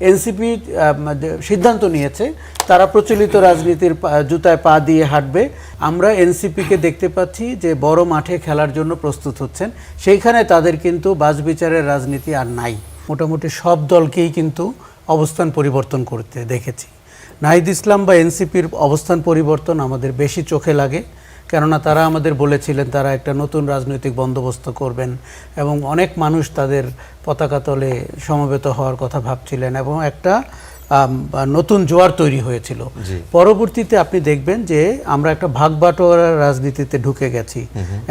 NCP সিদ্ধান্ত নিয়েছে তারা প্রচলিত রাজনীতির জুতায় পা দিয়ে হাঁটবে। আমরা এনসিপিকে দেখতে পাচ্ছি যে বড় মাঠে খেলার জন্য প্রস্তুত হচ্ছেন, সেইখানে তাদের কিন্তু বাছবিচারের রাজনীতি আর নাই। মোটামুটি সব দলকেই কিন্তু অবস্থান পরিবর্তন করতে দেখেছি। নাহিদ ইসলাম বা এনসিপির অবস্থান পরিবর্তন আমাদের বেশি চোখে লাগে, কেননা তারা আমাদের বলেছিলেন তারা একটা নতুন রাজনৈতিক বন্দোবস্ত করবেন এবং অনেক মানুষ তাদের পতাকা তলে সমবেত হওয়ার কথা ভাবছিলেন এবং একটা নতুন জোয়ার তৈরি হয়েছিল। পরবর্তীতে আপনি দেখবেন যে আমরা একটা ভাগবাটোয়ারা রাজনীতিতে ঢুকে গেছি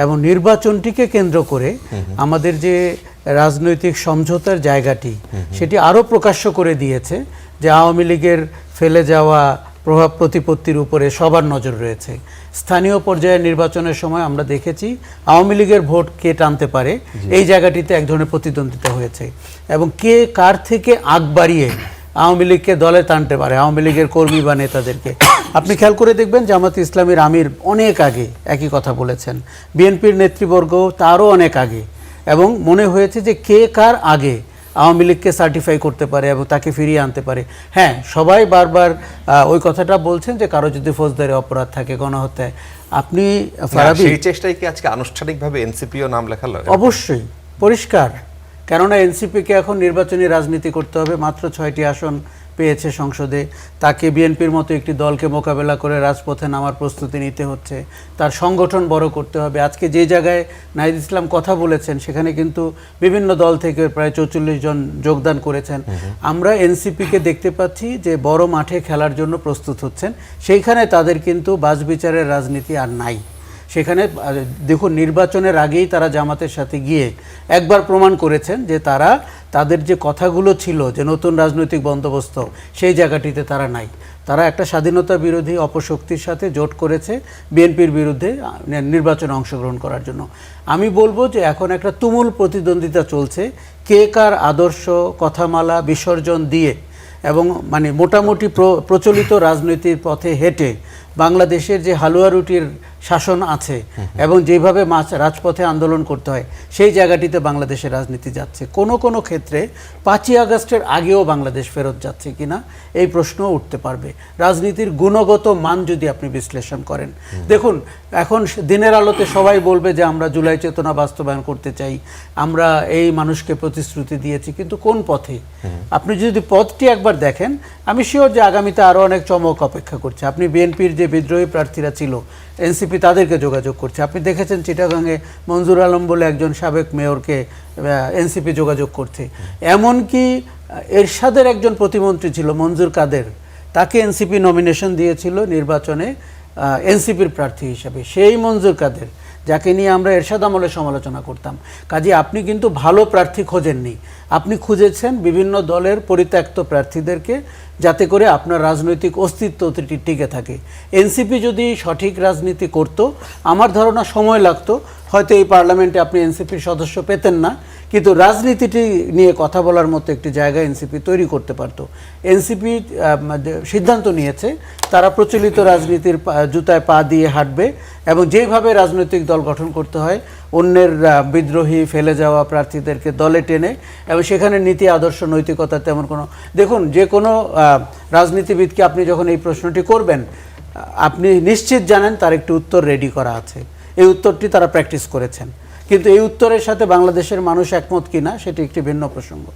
এবং নির্বাচনটিকে কেন্দ্র করে আমাদের যে রাজনৈতিক সমঝোতার জায়গাটি সেটি আরও প্রকাশ্য করে দিয়েছে যে আওয়ামী লীগের ফেলে যাওয়া প্রভাব প্রতিপত্তির উপরে সবার নজর রয়েছে। স্থানীয় পর্যায়ে নির্বাচনের সময় আমরা দেখেছি আওয়ামী লীগের ভোট কে টানতে পারে, এই জায়গাটিতে এক ধরনের প্রতিদ্বন্দ্বিতা হয়েছে এবং কে কার থেকে আগ বাড়িয়ে আওয়ামী লীগকে দলে টানতে পারে, আওয়ামী লীগের কর্মী বা নেতাদেরকে। আপনি খেয়াল করে দেখবেন জামাত ইসলামীর আমির অনেক আগে একই কথা বলেছেন, বিএনপির নেতৃবর্গ তারও অনেক আগে, এবং মনে হয়েছে যে কে কার আগে আওয়ামী লীগকে সার্টিফাই করতে পারে এবং তাকে ফিরিয়ে আনতে পারে। হ্যাঁ, সবাই বারবার ওই কথাটা বলছেন যে কারো যদি ফৌজদারি অপরাধ থাকে, গণহত্যায়, আপনি ফারাবি সেই চেষ্টায় কি আজকে আনুষ্ঠানিকভাবে এনসিপিও নাম লেখালো? অবশ্যই পরিষ্কার, কেননা এনসিপিকে এখন নির্বাচনী রাজনীতি করতে হবে। মাত্র 6টি আসন পেয়েছে সংসদে, তাকে বিএনপির মতো একটি দলকে মোকাবেলা করে রাজপথে নামার প্রস্তুতি নিতে হচ্ছে, তার সংগঠন বড় করতে হবে। আজকে যে জায়গায় নাহিদ ইসলাম কথা বলেছেন সেখানে কিন্তু বিভিন্ন দল থেকে প্রায় 44 জন যোগদান করেছেন। আমরা এনসিপিকে দেখতে পাচ্ছি যে বড় মাঠে খেলার জন্য প্রস্তুত হচ্ছেন, সেইখানে তাদের কিন্তু বাছবিচারের রাজনীতি আর নাই। সেখানে দেখুন, নির্বাচনের আগেই তারা জামাতের সাথে গিয়ে একবার প্রমাণ করেছেন যে তারা তাদের যে কথাগুলো ছিল যে নতুন রাজনৈতিক বন্দোবস্ত, সেই জায়গাটিতে তারা নাই। তারা একটা স্বাধীনতা বিরোধী অপশক্তির সাথে জোট করেছে বিএনপির বিরুদ্ধে নির্বাচনে অংশগ্রহণ করার জন্য। আমি বলবো যে এখন একটা তুমুল প্রতিদ্বন্দ্বিতা চলছে, কে কার আদর্শ কথামালা বিসর্জন দিয়ে এবং মানে মোটামুটি প্রচলিত রাজনীতির পথে হেঁটে বাংলাদেশের যে হালুয়া রুটির শাসন আছে এবং যেভাবে রাজপথে আন্দোলন করতে হয়, সেই জায়গাটিতে বাংলাদেশের রাজনীতি যাচ্ছে। কোনো কোনো ক্ষেত্রে 5ই আগস্টের আগেও বাংলাদেশ ফেরত যাচ্ছে কিনা এই প্রশ্নও উঠতে পারবে। রাজনীতির গুণগত মান যদি আপনি বিশ্লেষণ করেন, দেখুন এখন দিনের আলোতে সবাই বলবে যে আমরা জুলাই চেতনা বাস্তবায়ন করতে চাই, আমরা এই মানুষকে প্রতিশ্রুতি দিয়েছি, কিন্তু কোন পথে? আপনি যদি পথটি একবার দেখেন, আমি শিওর যে আগামীতে আরও অনেক চমক অপেক্ষা করছে। আপনি বিএনপির যে বিদ্রোহী প্রার্থীরা ছিল, এনসিপি তাদেরকে যোগাযোগ করছে। আপনি দেখেছেন চিটাগাংয়ে মঞ্জুর আলম বলে একজন সাবেক মেয়রকে এনসিপি যোগাযোগ করছে। এমনকি এরশাদের একজন প্রতিমন্ত্রী ছিল মঞ্জুর কাদের, তাকে এনসিপি নমিনেশন দিয়েছিল নির্বাচনে এনসিপির প্রার্থী হিসাবে। সেই মঞ্জুর কাদের, যাকে নিয়ে আমরা এরশাদ আমলে সমালোচনা করতাম। কাজে আপনি কিন্তু ভালো প্রার্থী খোঁজেননি, আপনি খুঁজেছেন বিভিন্ন দলের পরিত্যক্ত প্রার্থীদেরকে, যাতে করে আপনার রাজনৈতিক অস্তিত্ব টিকে থাকে। এনসিপি যদি সঠিক রাজনীতি করত, আমার ধারণা সময় লাগতো, হয়তো এই পার্লামেন্টে আপনি এনসিপির সদস্য পেতেন না, কিন্তু রাজনীতিটি নিয়ে কথা বলার মতো একটি জায়গা এনসিপি তৈরি করতে পারত। এনসিপি সিদ্ধান্ত নিয়েছে তারা প্রচলিত রাজনীতির জুতায় পা দিয়ে হাঁটবে এবং যেভাবে রাজনৈতিক দল গঠন করতে হয়, অন্যের বিদ্রোহী ফেলে যাওয়া প্রার্থীদেরকে দলে টেনে, এবং সেখানে নীতি আদর্শ নৈতিকতা তেমন কোনো, দেখুন যে কোনো রাজনীতিবিদকে আপনি যখন এই প্রশ্নটি করবেন, আপনি নিশ্চিত জানেন তার একটি উত্তর রেডি করা আছে, এই উত্তরটি তারা প্র্যাকটিস করেছেন, কিন্তু এই উত্তরের সাথে বাংলাদেশের মানুষ একমত কিনা সেটি একটি ভিন্ন প্রসঙ্গ।